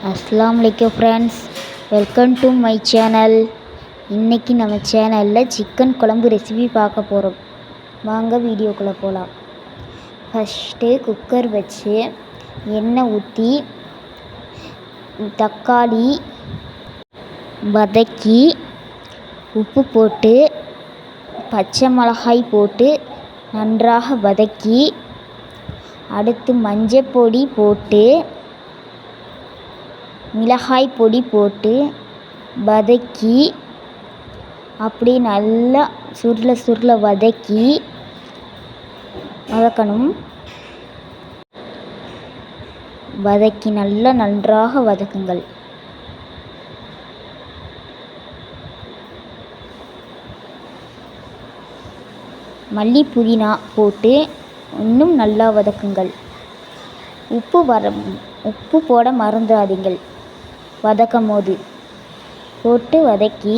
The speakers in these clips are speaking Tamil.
அஸ்ஸலாமு அலைக்கும் friends, welcome to my channel. இன்றைக்கி நம்ம சேனலில் சிக்கன் குழம்பு ரெசிபி பார்க்க போகிறோம். வாங்க வீடியோக்குள்ளே போகலாம். ஃபஸ்ட்டு குக்கர் வச்சு எண்ணெய் ஊற்றி தக்காளி வதக்கி உப்பு போட்டு பச்சை மிளகாய் போட்டு நன்றாக வதக்கி அடுத்து மஞ்சள் பொடி போட்டு மிளகாய் பொடி போட்டு வதக்கி அப்படி நல்லா சுருள வதக்கணும். வதக்கி நன்றாக வதக்குங்கள். மல்லி புதினா போட்டு இன்னும் நல்லா வதக்குங்கள். உப்பு போட மறந்துடாதீங்கள். வதக்கும் போது போட்டு வதக்கி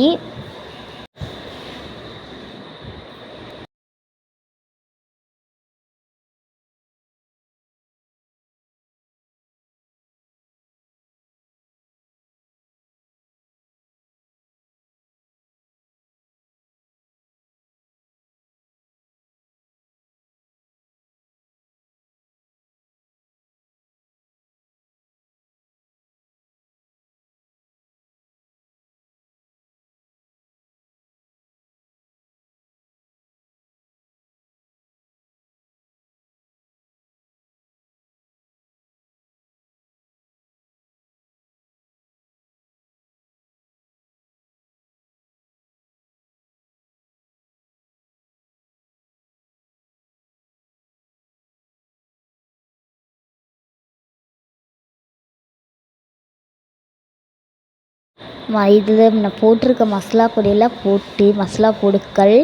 இதில் நான் போட்டிருக்க மசாலா பொடியெல்லாம் போட்டு மசாலா பொருட்கள்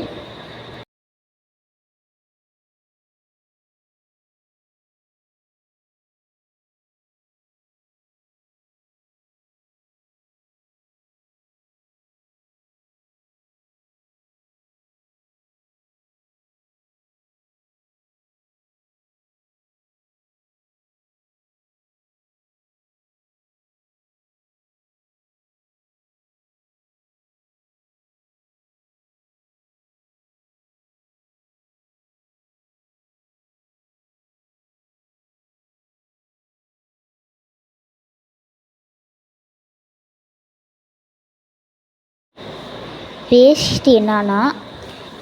பேஸ்ட் என்னன்னா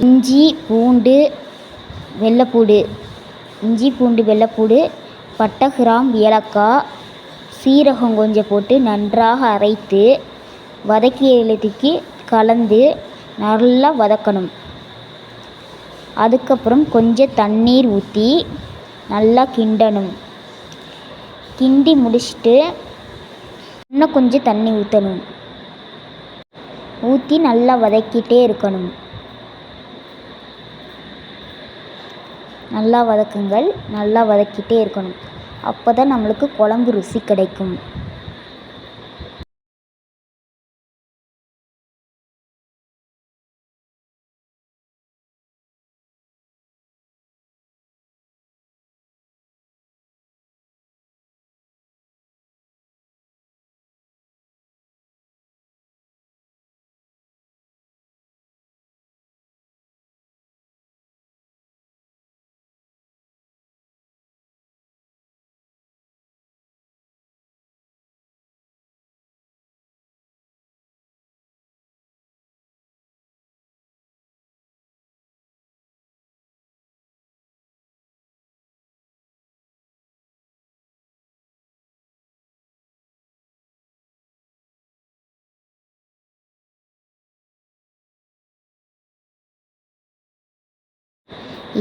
இஞ்சி பூண்டு வெள்ளைப்பூடு பட்டை கிராம்பு ஏலக்காய் சீரகம் கொஞ்சம் போட்டு நன்றாக அரைத்து வதக்கியதுக்கு கலந்து நல்லா வதக்கணும். அதுக்கப்புறம் கொஞ்சம் தண்ணீர் ஊற்றி நல்லா கிண்டணும். கிண்டி முடிச்சுட்டு இன்னும் கொஞ்சம் தண்ணி ஊற்றி நல்லா வதக்கிட்டே இருக்கணும். நல்லா வதக்குங்கள். நல்லா வதக்கிட்டே இருக்கணும். அப்போ தான் நம்மளுக்கு குழம்பு ருசி கிடைக்கும்.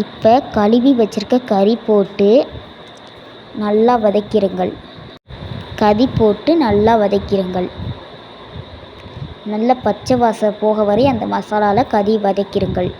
இப்போ கழுவி வச்சிருக்க கறி போட்டு நல்லா வதக்கிடுங்கள். நல்ல பச்சை வாசனை போக வரை அந்த மசாலாவில் கறி வதக்கிடுங்கள்.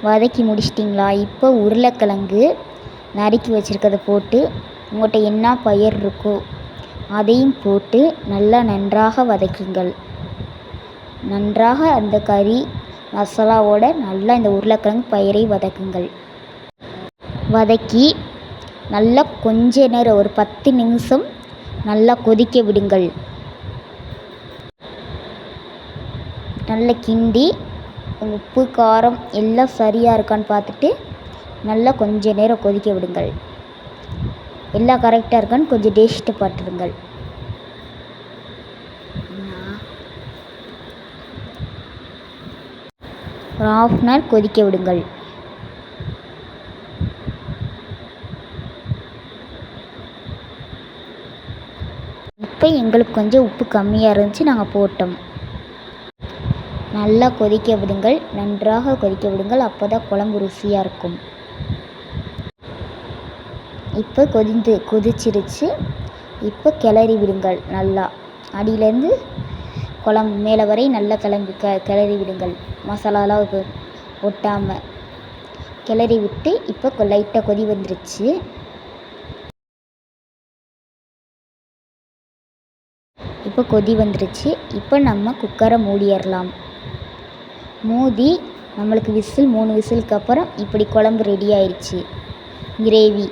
வதக்கி முடிச்சிட்டிங்களா? இப்போ உருளைக்கிழங்கு நறுக்கி வச்சுருக்கதை போட்டு உங்கள்கிட்ட என்ன பயிர் இருக்கோ அதையும் போட்டு நல்லா நன்றாக வதக்குங்கள். நன்றாக அந்த கறி மசாலாவோட நல்லா இந்த உருளைக்கிழங்கு பயிரை வதக்குங்கள். வதக்கி நல்லா கொஞ்ச நேரம் ஒரு 10 நிமிஷம் நல்லா கொதிக்க விடுங்கள். நல்லா கிண்டி உப்பு காரம் எல்லாம் சரியாக இருக்கான்னு பார்த்துட்டு நல்லா கொஞ்ச நேரம் கொதிக்க விடுங்கள். எல்லாம் கரெக்டாக இருக்கான்னு கொஞ்சம் டேஸ்ட்டு பார்த்துடுங்கள். ஒரு 1/2 அன் ஹவர் கொதிக்க விடுங்கள். இப்போ எங்களுக்கு கொஞ்சம் உப்பு கம்மியாக இருந்துச்சு, நாங்கள் போட்டோம். நல்லா கொதிக்க விடுங்கள். நன்றாக கொதிக்க விடுங்கள். அப்போ தான் குழம்பு ருசியாக இருக்கும். இப்போ கொதிச்சிருச்சு. இப்போ கிளறி விடுங்கள். நல்லா அடியிலேருந்து குழம்பு மேலே வரை நல்லா கிளறி விடுங்கள். மசாலாலாம் ஒட்டாமல் கிளறி விட்டு இப்போ லைட்டாக கொதி வந்துருச்சு. இப்போ நம்ம குக்கரை மூடிடலாம். மூடி நம்மளுக்கு 3 விசிலுக்கு அப்புறம் இப்படி குழம்பு ரெடி ஆயிடுச்சு. கிரேவி